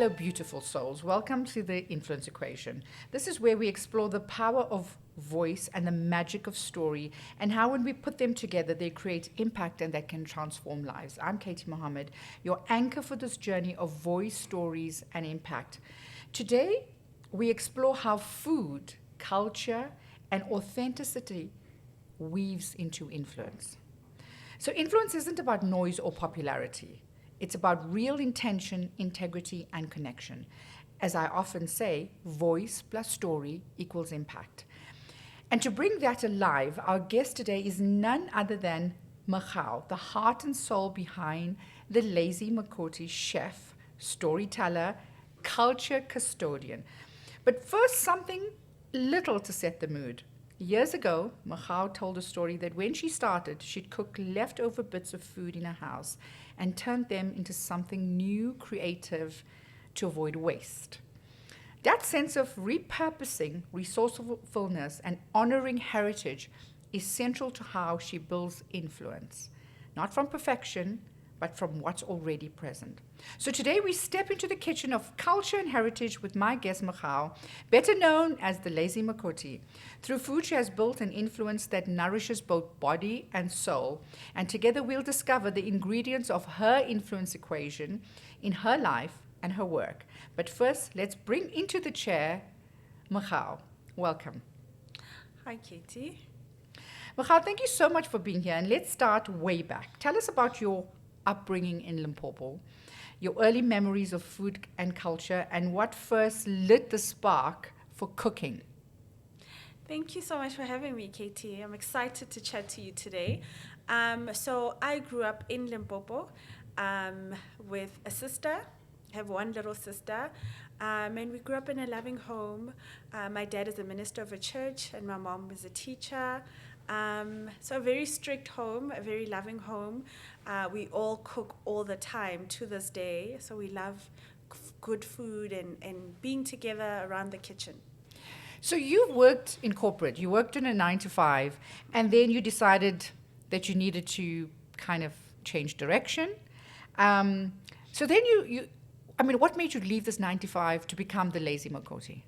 Hello, beautiful souls. Welcome to the Influence Equation. This is where we explore the power of voice and the magic of story and how when we put them together, they create impact and that can transform lives. I'm Katie Mohammed, your anchor for this journey of voice, stories, and impact. Today, we explore how food, culture, and authenticity weaves into influence. So influence isn't about noise or popularity. It's about real intention, integrity, and connection. As I often say, voice plus story equals impact. And to bring that alive, our guest today is none other than Mogau, the heart and soul behind the Lazy Makoti chef, storyteller, culture custodian. But first, something little to set the mood. Years ago, Mogau told a story that when she started, she'd cook leftover bits of food in her house and turned them into something new, creative, to avoid waste. That sense of repurposing, resourcefulness, and honoring heritage is central to how she builds influence, not from perfection, but from what's already present. So today we step into the kitchen of culture and heritage with my guest Mogau, better known as the Lazy Makoti. Through food, she has built an influence that nourishes both body and soul, and together we'll discover the ingredients of her influence equation in her life and her work. But first, let's bring into the chair Mogau. Welcome. Hi, Katie. Mogau, thank you so much for being here, and let's start way back. Tell us about your upbringing in Limpopo, your early memories of food and culture, and what first lit the spark for cooking. Thank you so much for having me, Katie. I'm excited to chat to you today. So I grew up in Limpopo with a sister. I have one little sister. And we grew up in a loving home. My dad is a minister of a church, and my mom was a teacher. So a very strict home, a very loving home. We all cook all the time to this day. So we love good food and being together around the kitchen. So you worked in corporate, you worked in a 9 to 5, and then you decided that you needed to kind of change direction. So then what made you leave this 9 to 5 to become the Lazy Makoti?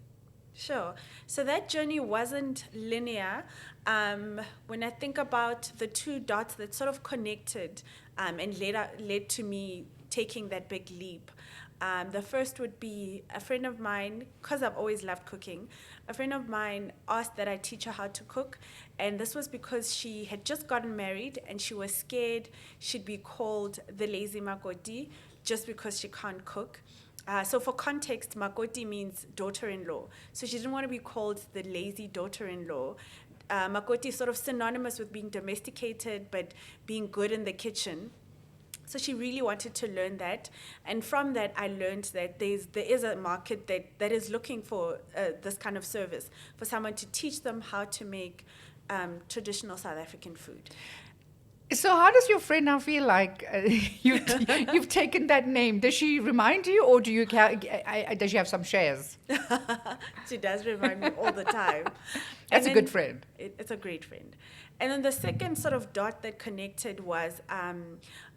Sure. So that journey wasn't linear. When I think about the two dots that sort of connected and led to me taking that big leap, the first would be a friend of mine, because I've always loved cooking. A friend of mine asked that I teach her how to cook, and this was because she had just gotten married and she was scared she'd be called the Lazy Makoti just because she can't cook. So for context, Makoti means daughter-in-law. So she didn't want to be called the lazy daughter-in-law. Makoti is sort of synonymous with being domesticated, but being good in the kitchen. So she really wanted to learn that. And from that, I learned that there is a market that is looking for this kind of service, for someone to teach them how to make traditional South African food. So how does your friend now feel like you've taken that name? Does she remind you, or does she have some shares? She does remind me all the time. That's a good friend. It's a great friend. And then the second sort of dot that connected was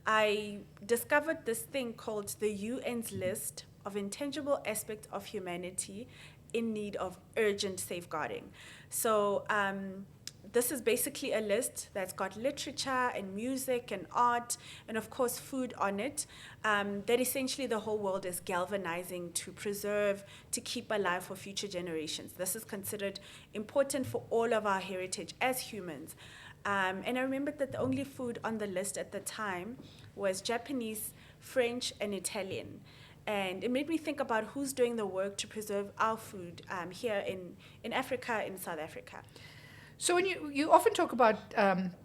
I discovered this thing called the UN's list of intangible aspects of humanity in need of urgent safeguarding. So this is basically a list that's got literature and music and art and, of course, food on it that essentially the whole world is galvanizing to preserve, to keep alive for future generations. This is considered important for all of our heritage as humans. And I remembered that the only food on the list at the time was Japanese, French, and Italian. And it made me think about who's doing the work to preserve our food here in Africa, in South Africa. So when you often talk about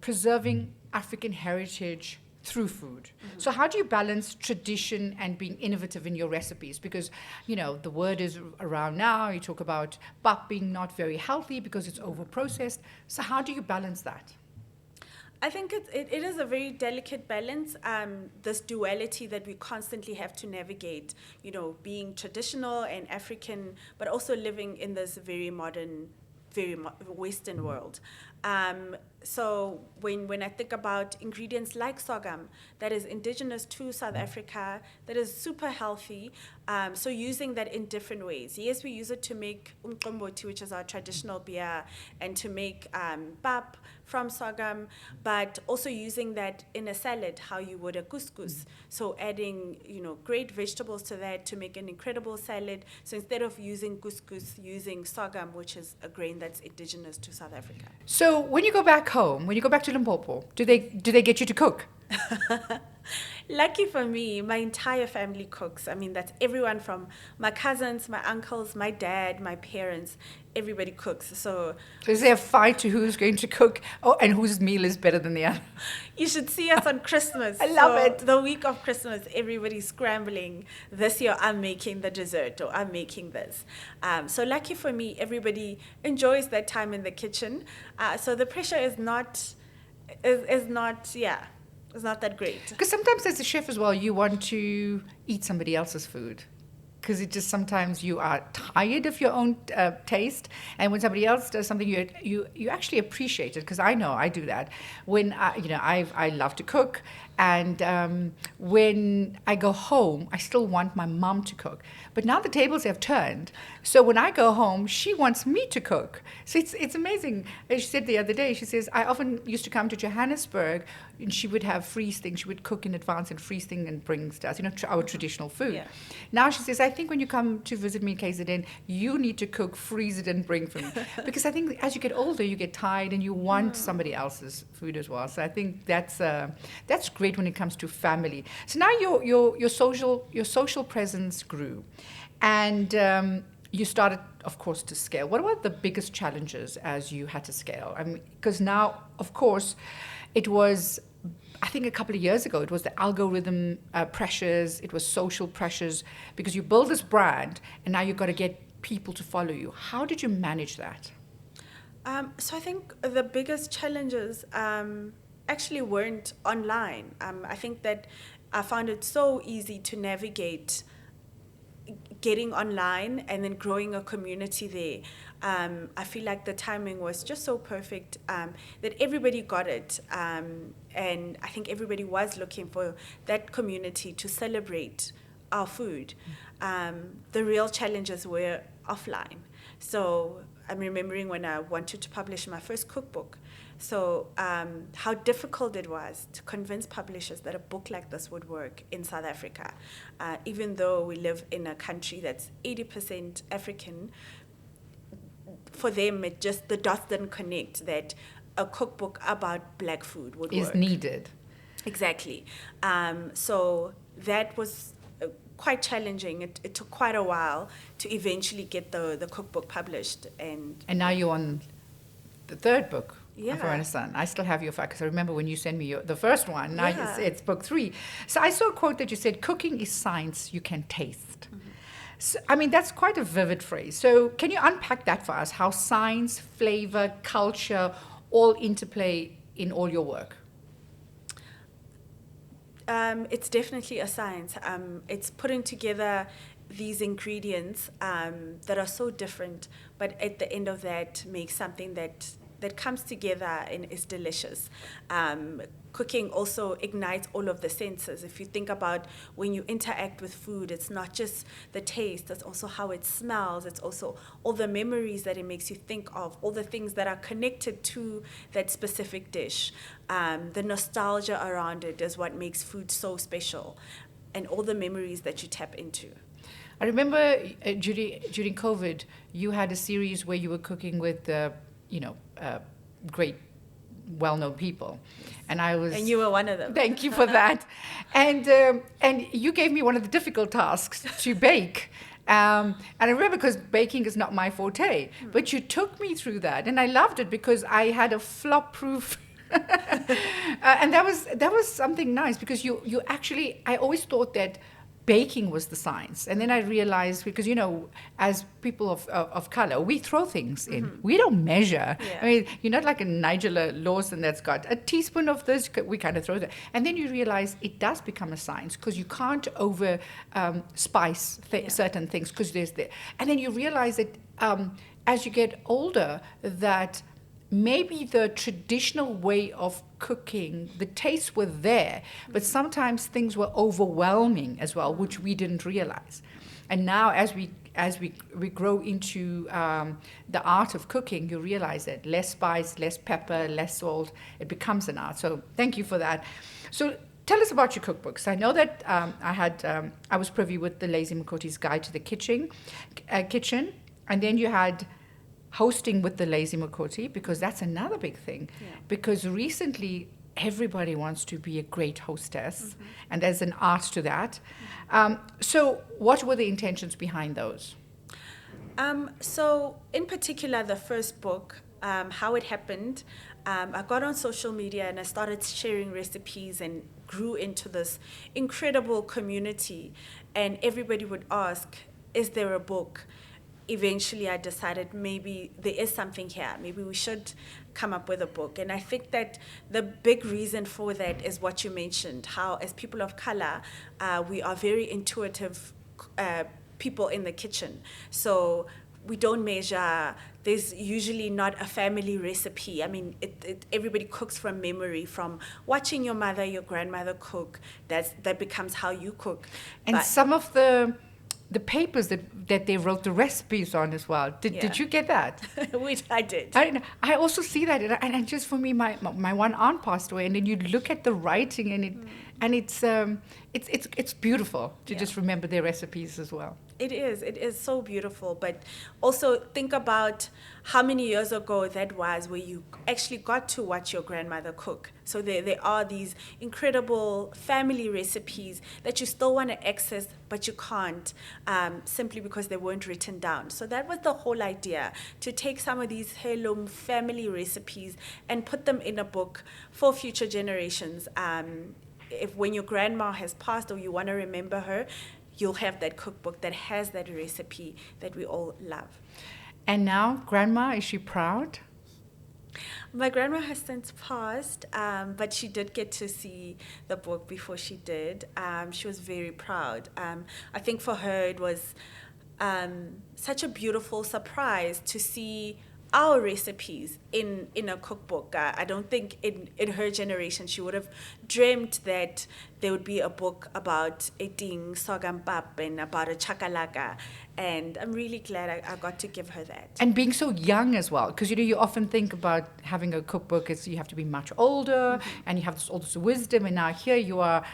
preserving African heritage through food. Mm-hmm. So how do you balance tradition and being innovative in your recipes? Because, the word is around now. You talk about pap being not very healthy because it's over-processed. So how do you balance that? I think it is a very delicate balance, this duality that we constantly have to navigate, being traditional and African, but also living in this very modern, very Western world. So when I think about ingredients like sorghum, that is indigenous to South Africa, that is super healthy, so using that in different ways. Yes, we use it to make umqombothi, which is our traditional beer, and to make pap from sorghum, but also using that in a salad, how you would a couscous. So adding, great vegetables to that to make an incredible salad. So instead of using couscous, using sorghum, which is a grain that's indigenous to South Africa. So when you go back home, when you go back to Limpopo, do they get you to cook? Lucky for me, my entire family cooks. I mean, that's everyone from my cousins, my uncles, my dad, my parents. Everybody cooks. So Is there a fight to who's going to cook? Oh, and whose meal is better than the other? you should see us on Christmas. I love So it. The week of Christmas, everybody's scrambling. This year, I'm making the dessert, or I'm making this. So lucky for me, everybody enjoys that time in the kitchen. So the pressure is not, it's not that great. Because sometimes as a chef as well, you want to eat somebody else's food. Because it just sometimes you are tired of your own taste, and when somebody else does something, you actually appreciate it. Because I know I do that. When I love to cook, and when I go home, I still want my mom to cook. But now the tables have turned, so when I go home, she wants me to cook. So it's amazing. She said the other day, she says, I often used to come to Johannesburg, and she would have freeze things. She would cook in advance and freeze things and bring stuff, our traditional food. Yeah. Now she says, I think when you come to visit me in KZN, you need to cook, freeze it, and bring for me. Because I think as you get older, you get tired and you want somebody else's food as well. So I think that's great when it comes to family. So now your social presence grew, and you started, of course, to scale. What were the biggest challenges as you had to scale? I mean, because now, of course, it was, I think a couple of years ago, it was the algorithm pressures, it was social pressures, because you build this brand and now you've got to get people to follow you. How did you manage that? So I think the biggest challenges actually weren't online. I think that I found it so easy to navigate getting online and then growing a community there. I feel like the timing was just so perfect that everybody got it. And I think everybody was looking for that community to celebrate our food. The real challenges were offline. So I'm remembering when I wanted to publish my first cookbook. So how difficult it was to convince publishers that a book like this would work in South Africa. Even though we live in a country that's 80% African, for them, the dots didn't connect that a cookbook about black food would work. Is needed. Exactly. So that was quite challenging. It took quite a while to eventually get the cookbook published. And now you're on the third book. Yeah. For Son. I still have your file because I remember when you sent me the first one. Now Yeah. it's book 3. So I saw a quote that you said, "Cooking is science you can taste." Mm-hmm. So, I mean, that's quite a vivid phrase. So can you unpack that for us? How science, flavor, culture all interplay in all your work? It's definitely a science. It's putting together these ingredients that are so different, but at the end of that makes something that comes together and is delicious. Cooking also ignites all of the senses. If you think about when you interact with food, it's not just the taste, it's also how it smells, it's also all the memories that it makes you think of, all the things that are connected to that specific dish. The nostalgia around it is what makes food so special, and all the memories that you tap into. I remember during COVID, you had a series where you were cooking with, great, well-known people, and And you were one of them. Thank you for that, and you gave me one of the difficult tasks to bake. And I remember because baking is not my forte, but you took me through that, and I loved it because I had a flop-proof. And that was something nice because you actually, I always thought that baking was the science, and then I realized, because as people of color, we throw things in. We don't measure. Yeah. I mean, you're not like a Nigella Lawson that's got a teaspoon of this. We kind of throw that, and then you realize it does become a science because you can't over spice certain things because and then you realize that as you get older that maybe the traditional way of cooking, the tastes were there, but sometimes things were overwhelming as well, which we didn't realize. And now, as we grow into the art of cooking, you realize that less spice, less pepper, less salt, it becomes an art. So thank you for that. So tell us about your cookbooks. I know that I was privy with the Lazy Makoti's Guide to the Kitchen, and then you had hosting with the Lazy Makoti, because that's another big thing. Yeah. Because recently, everybody wants to be a great hostess, and there's an art to that. So what were the intentions behind those? So in particular, the first book, how it happened, I got on social media and I started sharing recipes and grew into this incredible community. And everybody would ask, is there a book? Eventually, I decided maybe there is something here. Maybe we should come up with a book. And I think that the big reason for that is what you mentioned, how as people of color, we are very intuitive people in the kitchen. So we don't measure. There's usually not a family recipe. I mean, everybody cooks from memory, from watching your mother, your grandmother cook. That becomes how you cook. And some of the papers that they wrote the recipes on as well. Did you get that? Which I did. I also see that, and just for me, my one aunt passed away, and then you look at the writing, and it's beautiful to just remember their recipes as well. It is so beautiful, but also think about how many years ago that was, where you actually got to watch your grandmother cook. So there are these incredible family recipes that you still want to access, but you can't, simply because they weren't written down. So that was the whole idea, to take some of these heirloom family recipes and put them in a book for future generations. If when your grandma has passed or you want to remember her, you'll have that cookbook that has that recipe that we all love. And now, Grandma, is she proud? My grandma has since passed, but she did get to see the book before she did. She was very proud. I think for her it was such a beautiful surprise to see our recipes in a cookbook. I don't think in her generation she would have dreamt that there would be a book about eating sogampap and about a chakalaka. And I'm really glad I got to give her that. And being so young as well, because you often think about having a cookbook as you have to be much older, and you have all this wisdom, and now here you are,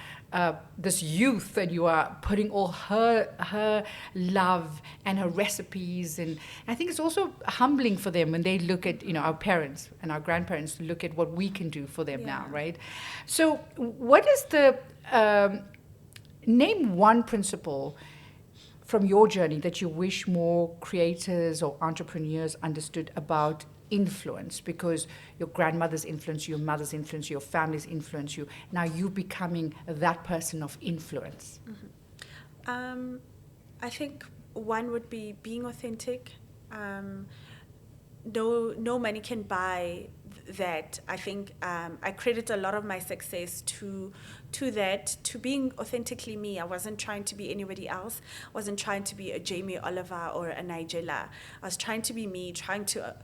this youth, and you are putting all her love and her recipes, and I think it's also humbling for them when they look at our parents and our grandparents, look at what we can do for them now, right? So what is the name one principle from your journey that you wish more creators or entrepreneurs understood about influence? Because your grandmother's influence, your mother's influence, your family's influence you. Now you're becoming that person of influence. I think one would be being authentic. No money can buy that. I think I credit a lot of my success to that, to being authentically me. I wasn't trying to be anybody else. I wasn't trying to be a Jamie Oliver or a Nigella. I was trying to be me, trying to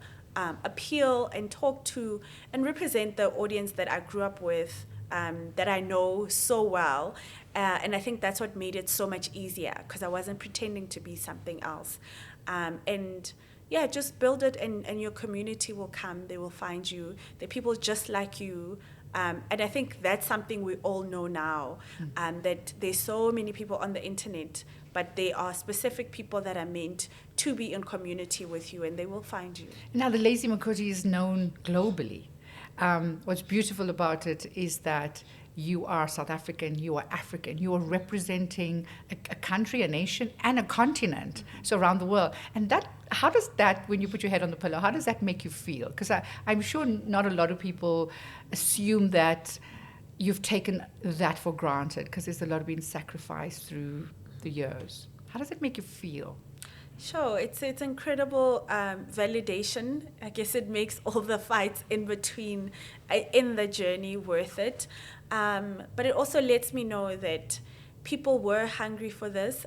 appeal and talk to and represent the audience that I grew up with, that I know so well. And I think that's what made it so much easier, because I wasn't pretending to be something else. And yeah, just build it, and your community will come. They will find you. They're people just like you. And I think that's something we all know now, that there's so many people on the internet, but they are specific people that are meant to be in community with you, and they will find you. Now, the Lazy Makoti is known globally. What's beautiful about it is that you are South African, you are African, you are representing a country, a nation, and a continent, so around the world. And how does that, when you put your head on the pillow, how does that make you feel? Because I'm sure not a lot of people assume that you've taken that for granted, because there's a lot being sacrificed through the years. How does it make you feel? Sure, it's incredible validation. I guess it makes all the fights in between, in the journey, worth it. But it also lets me know that people were hungry for this.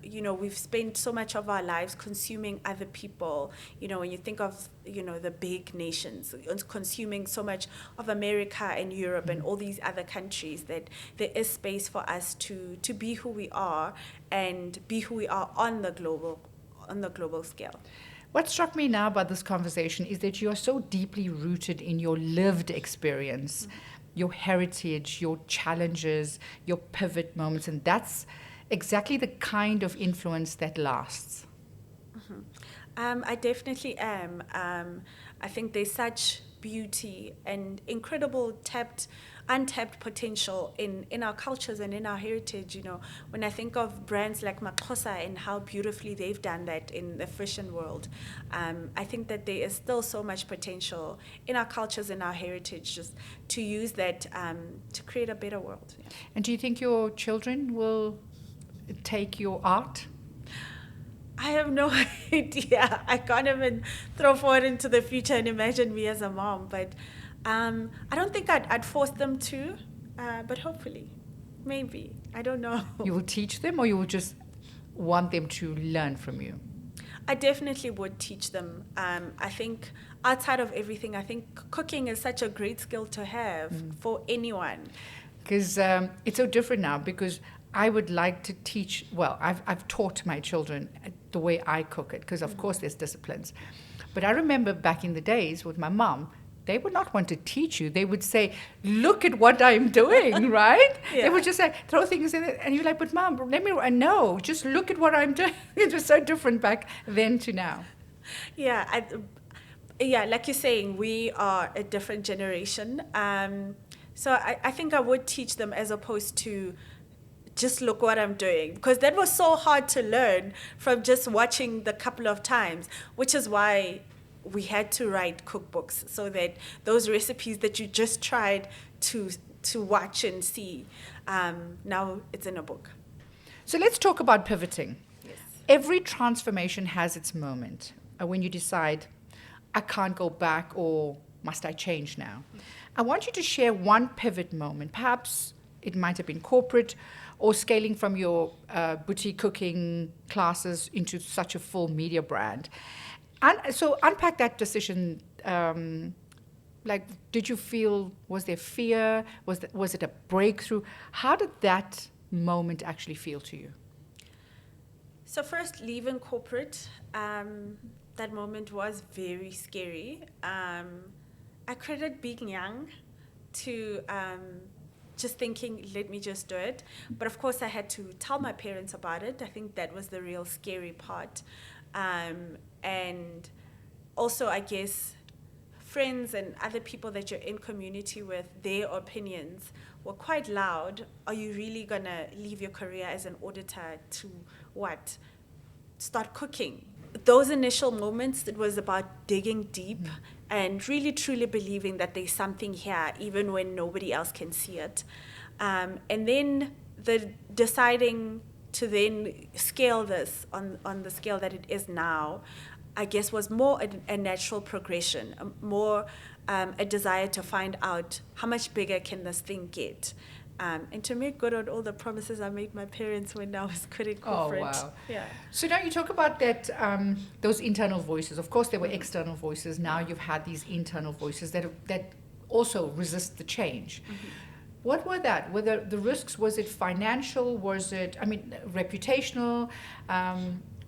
We've spent so much of our lives consuming other people. When you think of, the big nations, consuming so much of America and Europe and all these other countries, that there is space for us to be who we are and be who we are on the global scale. What struck me now about this conversation is that you are so deeply rooted in your lived experience, your heritage, your challenges, your pivot moments, and that's exactly the kind of influence that lasts. I definitely am. I think there's such beauty and incredible untapped potential in our cultures and in our heritage. When I think of brands like Maxhosa and how beautifully they've done that in the fashion world, I think that there is still so much potential in our cultures and our heritage, just to use that to create a better world. Yeah. And do you think your children will take your art? I have no idea. I can't even throw forward into the future and imagine me as a mom. But I don't think I'd force them to, but hopefully, maybe. I don't know. You will teach them, or you will just want them to learn from you? I definitely would teach them. I think outside of everything, I think cooking is such a great skill to have for anyone. Because it's so different now, because I would like to teach, well, I've taught my children the way I cook it, because of course there's disciplines. But I remember back in the days with my mom, they would not want to teach you. They would say, look at what I'm doing, right? Yeah. They would just like throw things in it. And you're like, but mom, no, just look at what I'm doing. It was so different back then to now. Yeah, like you're saying, we are a different generation. So I think I would teach them, as opposed to just look what I'm doing, because that was so hard to learn from just watching the couple of times, which is why we had to write cookbooks, so that those recipes that you just tried to watch and see, now it's in a book. So let's talk about pivoting. Yes. Every transformation has its moment when you decide, I can't go back, or must I change now? I want you to share one pivot moment. Perhaps it might have been corporate, or scaling from your boutique cooking classes into such a full media brand. And so unpack that decision. Did you feel, was there fear? Was it a breakthrough? How did that moment actually feel to you? So first, leaving corporate, that moment was very scary. I credit being young to just thinking, let me just do it. But of course, I had to tell my parents about it. I think that was the real scary part. And also, I guess, friends and other people that you're in community with, their opinions were quite loud. Are you really going to leave your career as an auditor to what? Start cooking? Those initial moments, it was about digging deep and really truly believing that there's something here, even when nobody else can see it. And then the deciding to then scale this on the scale that it is now, I guess, was more a natural progression, more a desire to find out how much bigger can this thing get. And to make good on all the promises I made my parents when I was quitting corporate. Oh, wow. Yeah. So now you talk about that, those internal voices. Of course, there were external voices. Now you've had these internal voices that also resist the change. Mm-hmm. What were that? Were the risks, was it financial? Was it, reputational?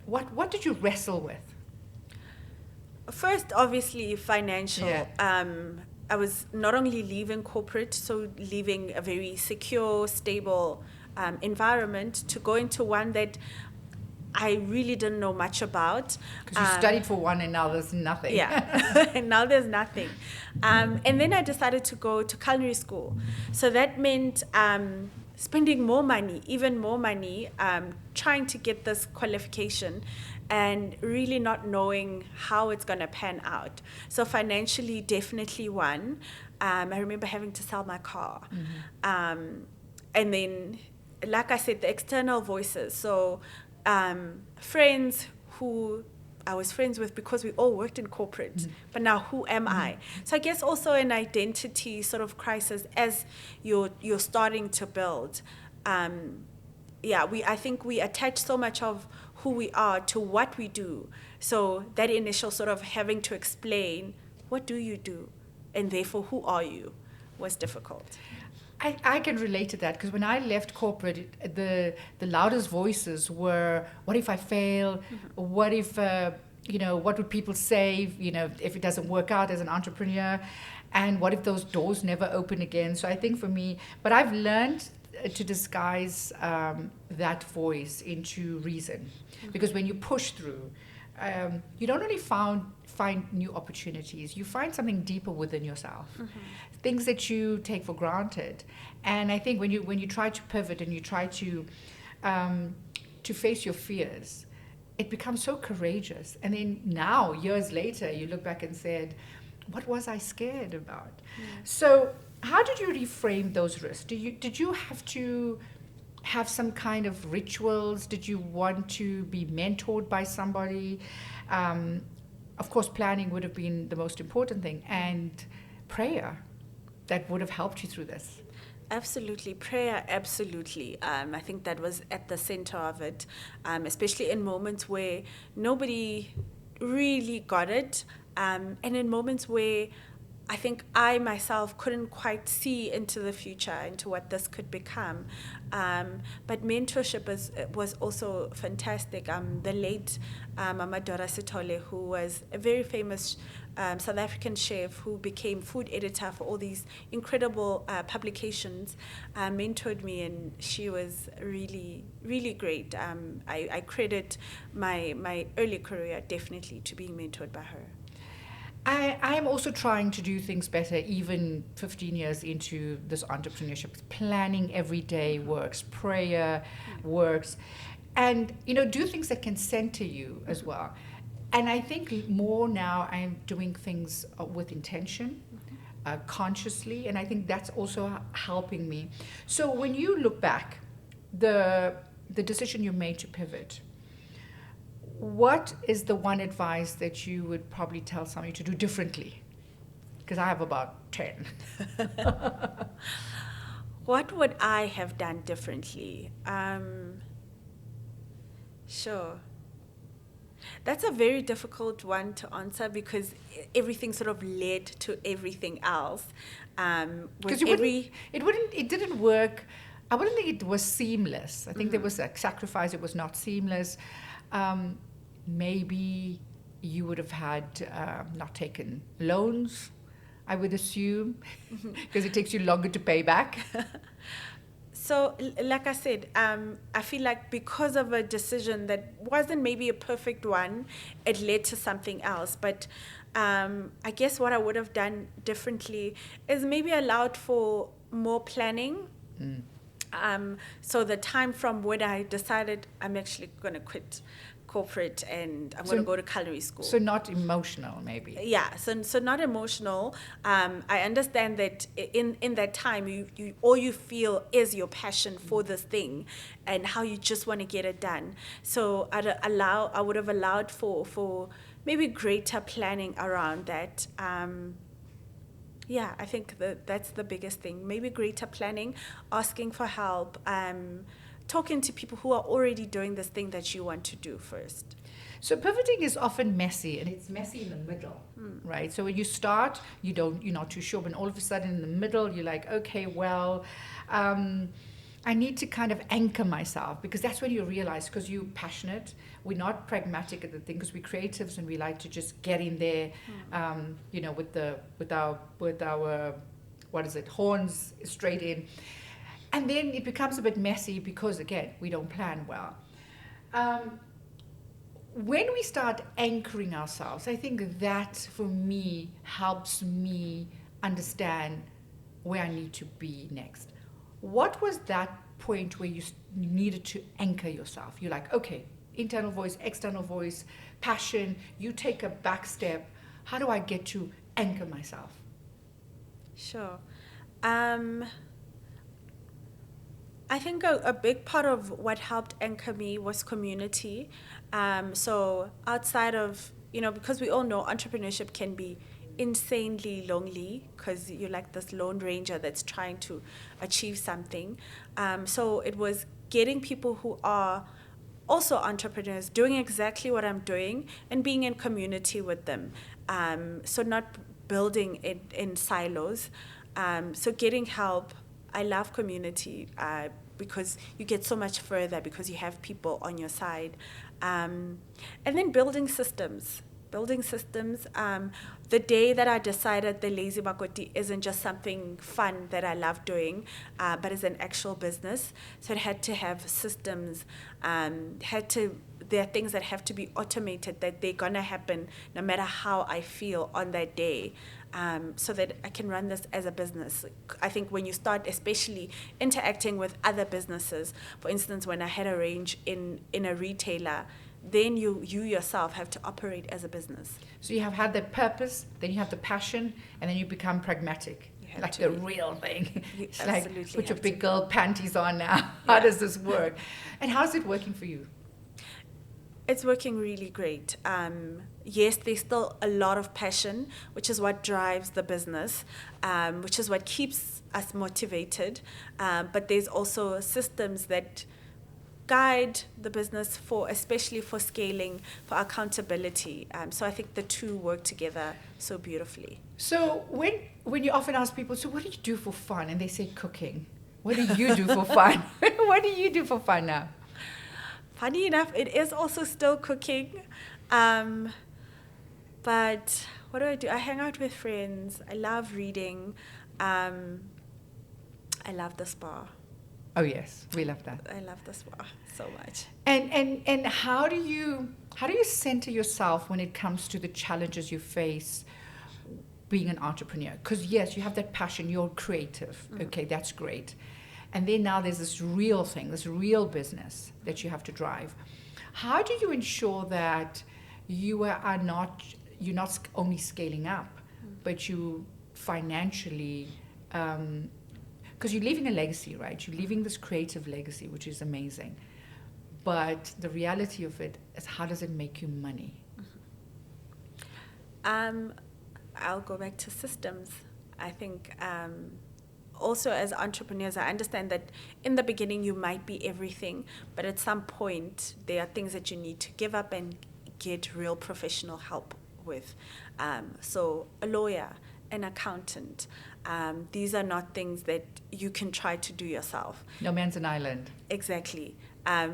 What did you wrestle with? First, obviously, financial. Yeah. I was not only leaving corporate, so leaving a very secure, stable environment to go into one that I really didn't know much about. Because you studied for one and now there's nothing. Yeah, and now there's nothing. And then I decided to go to culinary school. So that meant spending more money, even more money, trying to get this qualification, and really not knowing how it's going to pan out. So financially, definitely one. I remember having to sell my car. Mm-hmm. And then, like I said, the external voices. So friends who I was friends with because we all worked in corporate, mm-hmm. but now who am mm-hmm. I? So I guess also an identity sort of crisis as you're starting to build. I think we attach so much of who we are to what we do. So that initial sort of having to explain, what do you do? And therefore, who are you? Was difficult. I can relate to that because when I left corporate, the loudest voices were, what if I fail? What if, what would people say, if it doesn't work out as an entrepreneur? And what if those doors never open again? So I think for me, but I've learned to disguise that voice into reason. Because when you push through, you don't only find new opportunities, you find something deeper within yourself, things that you take for granted. And I think when you try to pivot and you try to face your fears, it becomes so courageous. And then now, years later, you look back and said, what was I scared about? So how did you reframe those risks? Did you have to have some kind of rituals? Did you want to be mentored by somebody? Of course, planning would have been the most important thing, and prayer that would have helped you through this. Absolutely. Prayer, absolutely. I think that was at the center of it, especially in moments where nobody really got it, and in moments where I think I myself couldn't quite see into the future, into what this could become. But mentorship was also fantastic. The late Mama Dora Sitole, who was a very famous South African chef who became food editor for all these incredible publications, mentored me, and she was really, really great. I credit my early career definitely to being mentored by her. I am also trying to do things better, even 15 years into this entrepreneurship. Planning every day works, prayer works, and do things that can center you as well. And I think more now I'm doing things with intention, consciously, and I think that's also helping me. So when you look back, the decision you made to pivot, what is the one advice that you would probably tell somebody to do differently? Because I have about 10. What would I have done differently? Sure. That's a very difficult one to answer because everything sort of led to everything else. Because it didn't work. I wouldn't think it was seamless. I think there was a sacrifice. It was not seamless. Maybe you would have had not taken loans, I would assume, because it takes you longer to pay back. So, like I said, I feel like because of a decision that wasn't maybe a perfect one, it led to something else. But I guess what I would have done differently is maybe allowed for more planning. So the time from when I decided I'm actually going to quit corporate and I'm going to go to culinary school. So not emotional, maybe. Yeah, so not emotional. I understand that in that time, you all you feel is your passion for this thing and how you just want to get it done. So I would have allowed for maybe greater planning around that. I think that's the biggest thing. Maybe greater planning, asking for help, talking to people who are already doing this thing that you want to do first. So pivoting is often messy, and it's messy in the middle, right? So when you start, you're not too sure, but all of a sudden in the middle, you're like, okay, well, I need to kind of anchor myself, because that's when you realize, because you're passionate, we're not pragmatic at the thing, because we're creatives and we like to just get in there, with our horns straight in. And then it becomes a bit messy because, again, we don't plan well. When we start anchoring ourselves, I think that, for me, helps me understand where I need to be next. What was that point where you needed to anchor yourself? You're like, okay, internal voice, external voice, passion, you take a back step. How do I get to anchor myself? Sure. I think a big part of what helped anchor me was community. So outside of, because we all know entrepreneurship can be insanely lonely because you're like this lone ranger that's trying to achieve something. So it was getting people who are also entrepreneurs doing exactly what I'm doing and being in community with them. So not building it in silos. So getting help. I love community because you get so much further because you have people on your side. And then building systems. Building systems. The day that I decided the Lazy Makoti isn't just something fun that I love doing, but is an actual business. So it had to have systems, there are things that have to be automated, that they're going to happen no matter how I feel on that day, so that I can run this as a business. I think when you start, especially interacting with other businesses, for instance, when I had a range in a retailer, then you yourself have to operate as a business. So you have had that purpose, then you have the passion, and then you become pragmatic. Like the real thing. It's like, put your big girl panties on now. How does this work? And how's it working for you? It's working really great. Yes, there's still a lot of passion, which is what drives the business, which is what keeps us motivated. But there's also systems that guide the business especially for scaling, for accountability. So I think the two work together so beautifully. So when you often ask people, so what do you do for fun? And they say cooking. What do you do for fun? What do you do for fun now? Funny enough, it is also still cooking. But what do? I hang out with friends. I love reading. I love the spa. Oh yes, we love that. I love the spa so much. And how do you center yourself when it comes to the challenges you face being an entrepreneur? Because yes, you have that passion, you're creative. Okay, that's great. And then now there's this real thing, this real business that you have to drive. How do you ensure that you're not only scaling up, but you financially, because you're leaving a legacy, right? You're leaving this creative legacy, which is amazing. But the reality of it is, how does it make you money? I'll go back to systems. I think also as entrepreneurs, I understand that in the beginning you might be everything, but at some point there are things that you need to give up and get real professional help with. So a lawyer, an accountant, these are not things that you can try to do yourself. No man's an island. Exactly.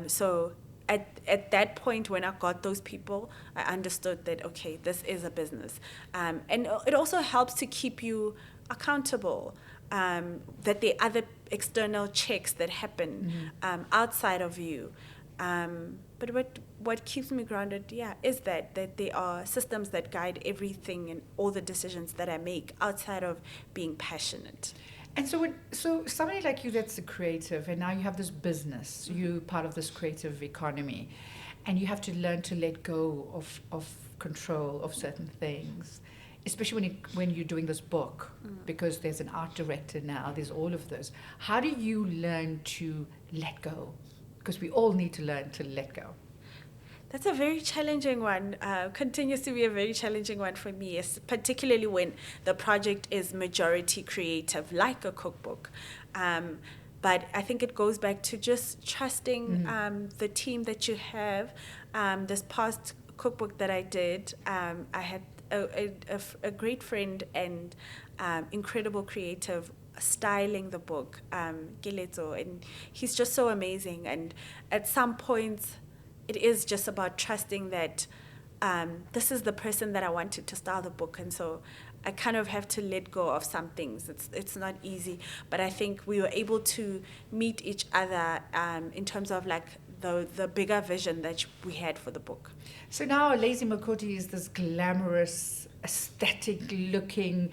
So at that point when I got those people, I understood that, okay, this is a business. And it also helps to keep you accountable, that there are other external checks that happen outside of you. But what keeps me grounded, is that there are systems that guide everything and all the decisions that I make outside of being passionate. And so somebody like you that's a creative, and now you have this business, you're part of this creative economy, and you have to learn to let go of control of certain things, especially when you're doing this book, because there's an art director now, there's all of this. How do you learn to let go? Because we all need to learn to let go. That's a very challenging one. Continues to be a very challenging one for me, particularly when the project is majority creative, like a cookbook. But I think it goes back to just trusting the team that you have. This past cookbook that I did, I had a great friend and incredible creative styling the book, Gileto, and he's just so amazing. And at some points, it is just about trusting that this is the person that I wanted to style the book, and so I kind of have to let go of some things. It's not easy, but I think we were able to meet each other in terms of like the bigger vision that we had for the book. So now Lazy Makoti is this glamorous, aesthetic-looking.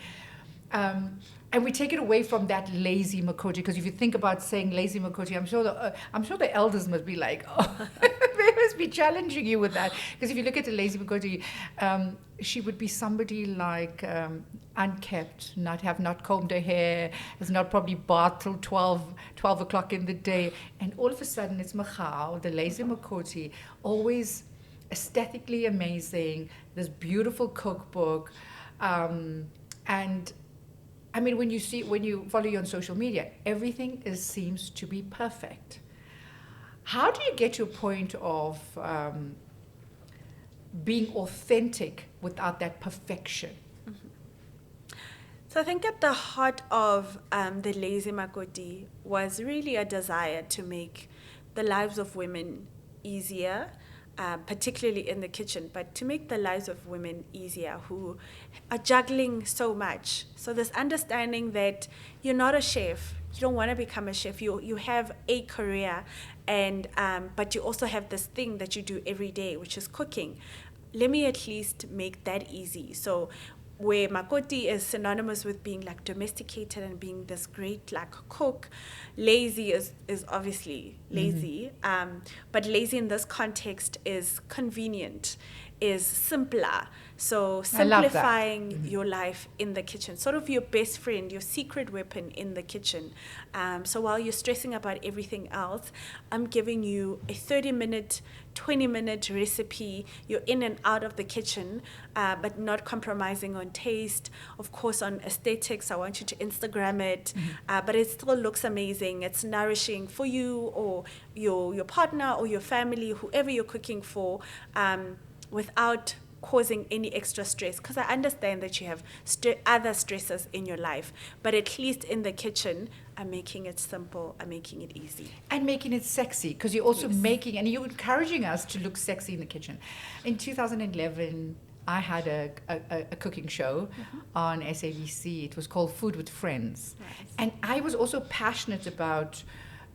And we take it away from that Lazy Makoti, because if you think about saying Lazy Makoti, I'm sure the elders must be like, oh, they must be challenging you with that. Because if you look at a Lazy Makoti, she would be somebody like unkept, not combed her hair, has not probably bathed till 12 o'clock in the day, and all of a sudden it's Mogau, the Lazy Makoti, always aesthetically amazing, this beautiful cookbook. And I mean, when you follow you on social media, everything seems to be perfect. How do you get to a point of being authentic without that perfection? So I think at the heart of the Lazy Makoti was really a desire to make the lives of women easier, particularly in the kitchen, but to make the lives of women easier who are juggling so much. So this understanding that you're not a chef, you don't want to become a chef, you have a career, and but you also have this thing that you do every day, which is cooking. Let me at least make that easy. So where Makoti is synonymous with being like domesticated and being this great like cook, lazy is obviously lazy, but lazy in this context is convenient, is simpler. So I love that. simplifying your life in the kitchen, sort of your best friend, your secret weapon in the kitchen. So while you're stressing about everything else, I'm giving you a 30-minute, 20-minute recipe. You're in and out of the kitchen, but not compromising on taste. Of course, on aesthetics, I want you to Instagram it, but it still looks amazing. It's nourishing for you or your partner or your family, whoever you're cooking for, without causing any extra stress, because I understand that you have other stresses in your life, but at least in the kitchen, I'm making it simple, I'm making it easy. And making it sexy, because you're also Yes. making, and you're encouraging us to look sexy in the kitchen. In 2011, I had a cooking show on SABC. It was called Food with Friends. Nice. And I was also passionate about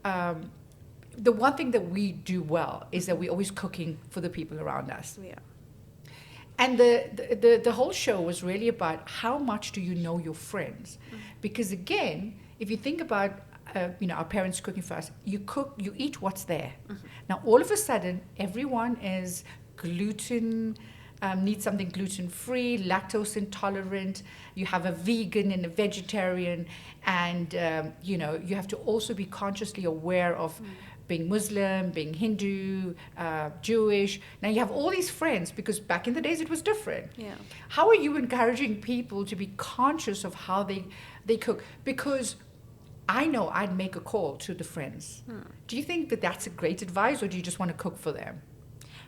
the one thing that we do well is that we're always cooking for the people around us. Yeah. And the whole show was really about how much do you know your friends? Because again, if you think about our parents cooking for us, you cook, you eat what's there. Now all of a sudden, everyone is gluten, needs something gluten-free, lactose intolerant. You have a vegan and a vegetarian, and you have to also be consciously aware of being Muslim, being Hindu, Jewish. Now you have all these friends, because back in the days it was different. Yeah. How are you encouraging people to be conscious of how they cook? Because I know I'd make a call to the friends. Do you think that that's a great advice, or do you just want to cook for them?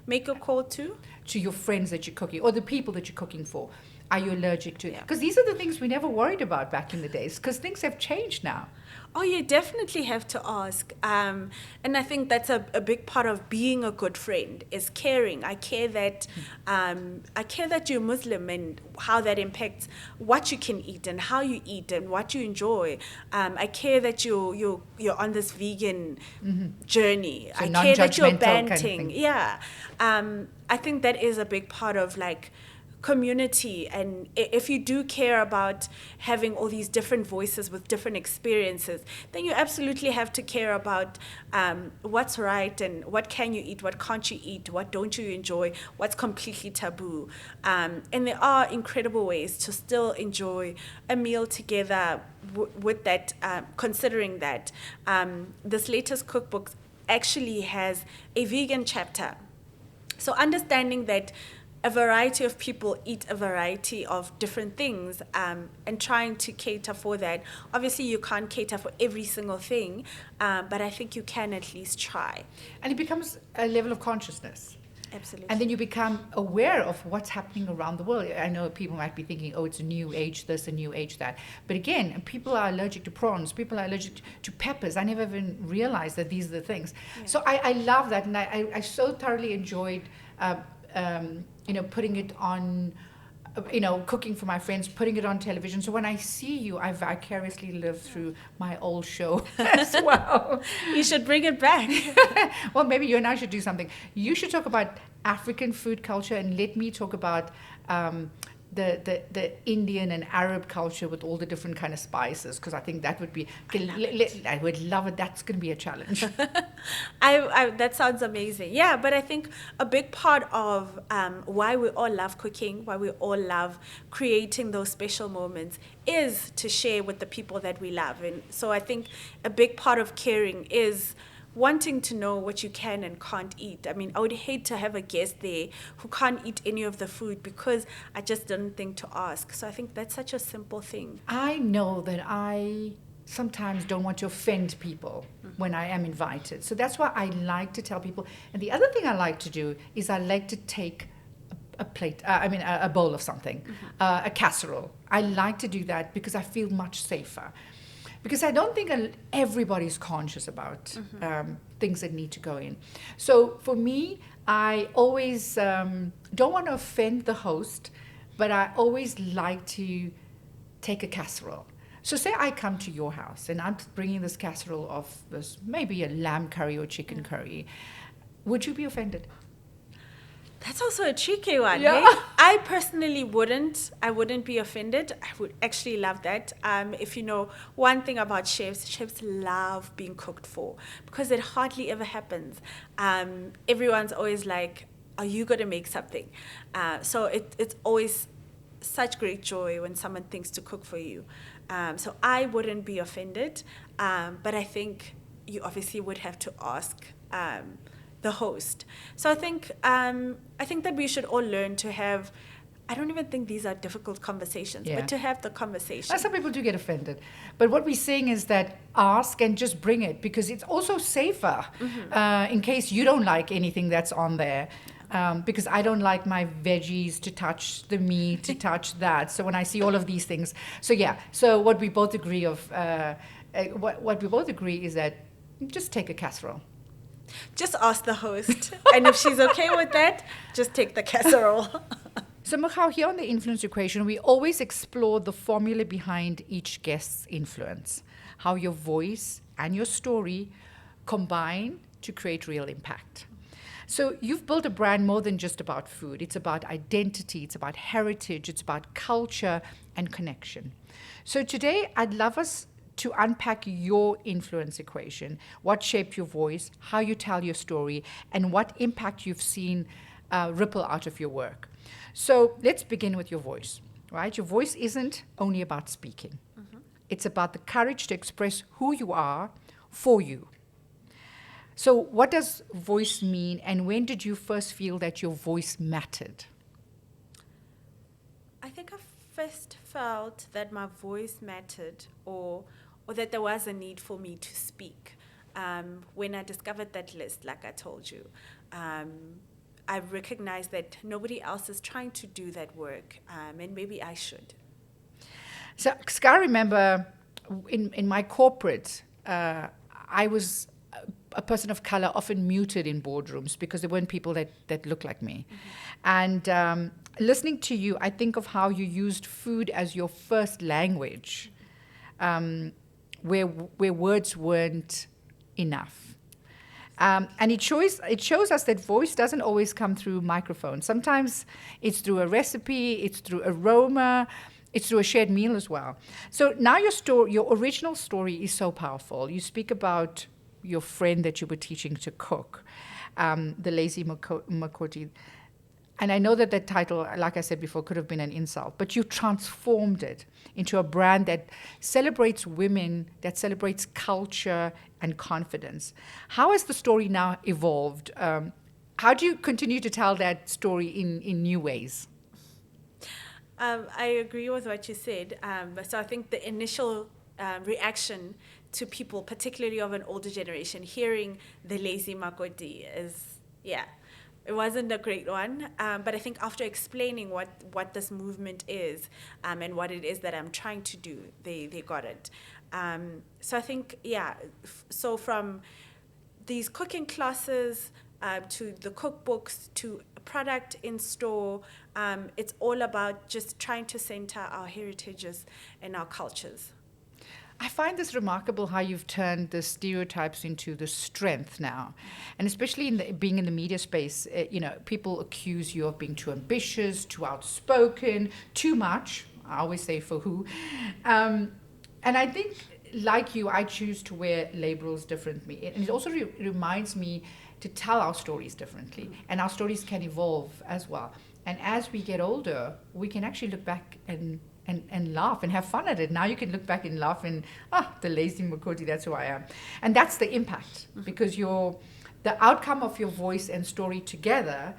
Make a call to? To your friends that you're cooking, or the people that you're cooking for. Are you allergic to it? Yeah. Because these are the things we never worried about back in the days, because things have changed now. Oh, you definitely have to ask. And I think that's a big part of being a good friend is caring. I care that you're Muslim and how that impacts what you can eat and how you eat and what you enjoy. I care that you're on this vegan journey. So I care that you're non-judgmental kind of banting. thing. Yeah. I think that is a big part of like community, and if you do care about having all these different voices with different experiences, then you absolutely have to care about what's right and what can you eat, what can't you eat, what don't you enjoy, what's completely taboo. And there are incredible ways to still enjoy a meal together with that, considering that this latest cookbook actually has a vegan chapter. So understanding that a variety of people eat a variety of different things, and trying to cater for that. Obviously, you can't cater for every single thing, but I think you can at least try. And it becomes a level of consciousness. Absolutely. And then you become aware of what's happening around the world. I know people might be thinking, oh, it's a new age this, a new age that. But again, people are allergic to prawns. People are allergic to peppers. I never even realized that these are the things. Yeah. So I love that. And I so thoroughly enjoyed putting it on, cooking for my friends, putting it on television. So when I see you, I vicariously live through my old show as well. You should bring it back. Well, maybe you and I should do something. You should talk about African food culture, and let me talk about the Indian and Arab culture with all the different kind of spices, because I think that would be, I would love it. That's going to be a challenge. That sounds amazing. Yeah, but I think a big part of why we all love cooking, why we all love creating those special moments, is to share with the people that we love. And so I think a big part of caring is wanting to know what you can and can't eat. I mean, I would hate to have a guest there who can't eat any of the food because I just didn't think to ask. So I think that's such a simple thing. I know that I sometimes don't want to offend people when I am invited. So that's why I like to tell people. And the other thing I like to do is I like to take a plate, a bowl of something, a casserole. I like to do that because I feel much safer. Because I don't think everybody's conscious about things that need to go in. So for me, I always don't want to offend the host, but I always like to take a casserole. So say I come to your house and I'm bringing this casserole of this, maybe a lamb curry or chicken curry. Would you be offended? That's also a tricky one. Yeah. Hey? I personally wouldn't. I wouldn't be offended. I would actually love that. If you know one thing about chefs love being cooked for because it hardly ever happens. Everyone's always like, "Are you going to make something?" So it's always such great joy when someone thinks to cook for you. So I wouldn't be offended, but I think you obviously would have to ask the host. So I think that we should all learn to have. I don't even think these are difficult conversations, but to have the conversation. Some people do get offended, but what we're saying is that ask and just bring it because it's also safer in case you don't like anything that's on there. Because I don't like my veggies to touch the meat, to touch that. So when I see all of these things, so what we both agree is that just take a casserole. Just ask the host, and if she's okay with that, just take the casserole. So Mogau, here on the Influence Equation, we always explore the formula behind each guest's influence, how your voice and your story combine to create real impact. So you've built a brand more than just about food. It's about identity, it's about heritage, it's about culture and connection. So today I'd love us to unpack your influence equation, what shaped your voice, how you tell your story, and what impact you've seen ripple out of your work. So let's begin with your voice, right? Your voice isn't only about speaking. It's about the courage to express who you are for you. So what does voice mean, and when did you first feel that your voice mattered? I think I first felt that my voice mattered or that there was a need for me to speak. When I discovered that list, like I told you, I recognized that nobody else is trying to do that work, and maybe I should. So, 'cause I remember in my corporate, I was a person of color, often muted in boardrooms because there weren't people that looked like me. And listening to you, I think of how you used food as your first language, where words weren't enough. And it shows us that voice doesn't always come through microphone. Sometimes it's through a recipe, it's through aroma, it's through a shared meal as well. So now your original story is so powerful. You speak about your friend that you were teaching to cook, the Lazy Makoti. And I know that title, like I said before, could have been an insult, but you transformed it into a brand that celebrates women, that celebrates culture and confidence. How has the story now evolved? How do you continue to tell that story in new ways? I agree with what you said. So I think the initial reaction to people, particularly of an older generation, hearing the Lazy Makoti is, it wasn't a great one. But I think after explaining what this movement is and what it is that I'm trying to do, they got it. So I think, so from these cooking classes to the cookbooks to product in store, it's all about just trying to center our heritages and our cultures. I find this remarkable how you've turned the stereotypes into the strength now. And especially being in the media space, people accuse you of being too ambitious, too outspoken, too much. I always say for who. And I think, like you, I choose to wear labels differently. And it also reminds me to tell our stories differently. And our stories can evolve as well. And as we get older, we can actually look back and and laugh and have fun at it. Now you can look back and laugh and, the Lazy Makoti, that's who I am. And that's the impact, because the outcome of your voice and story together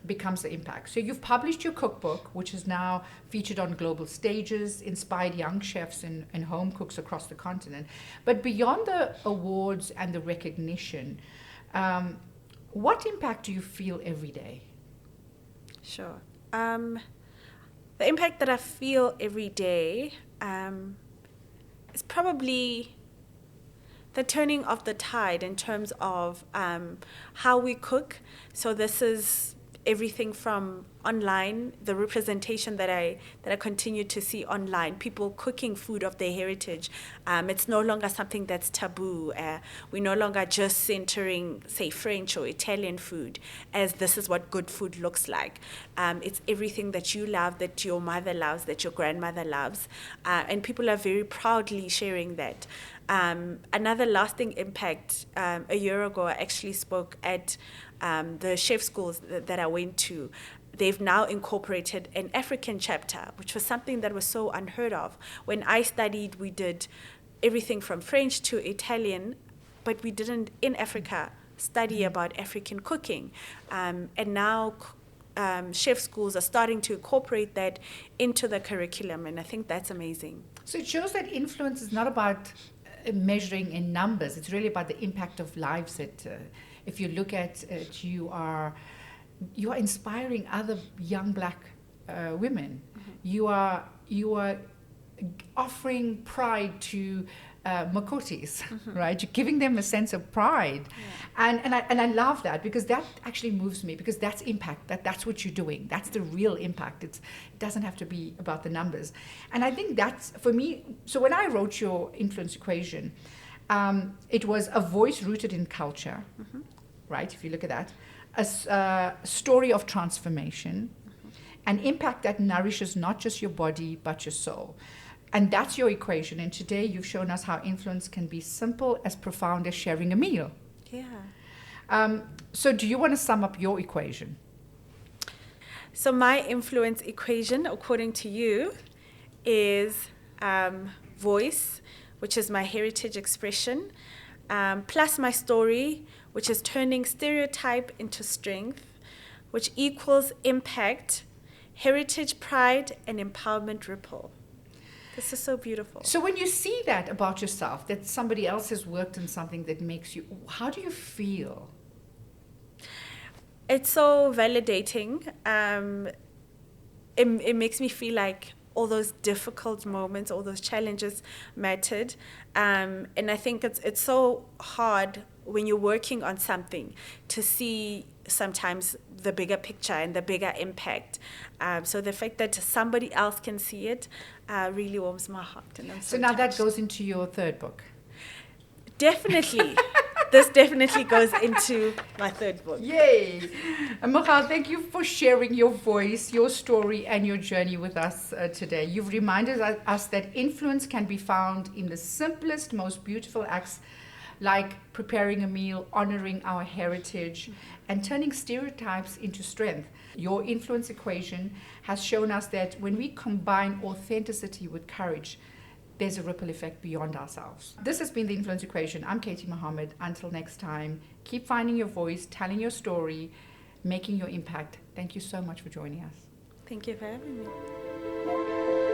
becomes the impact. So you've published your cookbook, which is now featured on global stages, inspired young chefs and home cooks across the continent. But beyond the awards and the recognition, what impact do you feel every day? Sure. The impact that I feel every day is probably the turning of the tide in terms of how we cook. So this is everything from online, the representation that I continue to see online, people cooking food of their heritage. It's no longer something that's taboo. We're no longer just centering, say, French or Italian food as this is what good food looks like. It's everything that you love, that your mother loves, that your grandmother loves, and people are very proudly sharing that. Another lasting impact, a year ago, I actually spoke at the chef schools that I went to. They've now incorporated an African chapter, which was something that was so unheard of. When I studied, we did everything from French to Italian, but we didn't, in Africa, study about African cooking. And now chef schools are starting to incorporate that into the curriculum, and I think that's amazing. So it shows that influence is not about measuring in numbers. It's really about the impact of lives. That if you look at it, you are inspiring other young black women. Mm-hmm. You are offering pride to Makotis, right? You're giving them a sense of pride. Yeah. And I love that, because that actually moves me, because that's impact. That's what you're doing. That's the real impact. It doesn't have to be about the numbers. And I think that's, for me, so when I wrote your influence equation, it was a voice rooted in culture, right? If you look at that, a story of transformation, an impact that nourishes not just your body, but your soul. And that's your equation. And today you've shown us how influence can be simple as profound as sharing a meal. Yeah. So do you want to sum up your equation? So my influence equation, according to you, is voice, which is my heritage expression, plus my story, which is turning stereotype into strength, which equals impact, heritage pride, and empowerment ripple. This is so beautiful. So when you see that about yourself, that somebody else has worked on something that makes you, how do you feel? It's so validating. It makes me feel like all those difficult moments, all those challenges mattered. And I think it's so hard when you're working on something to see sometimes the bigger picture and the bigger impact. So the fact that somebody else can see it really warms my heart. And I'm so now touched. That goes into your third book. Definitely. This definitely goes into my third book. Yay! Mogau, thank you for sharing your voice, your story, and your journey with us today. You've reminded us that influence can be found in the simplest, most beautiful acts, like preparing a meal, honoring our heritage, and turning stereotypes into strength. Your influence equation has shown us that when we combine authenticity with courage, there's a ripple effect beyond ourselves. This has been the Influence Equation. I'm Katie Mohammed. Until next time, keep finding your voice, telling your story, making your impact. Thank you so much for joining us. Thank you for having me.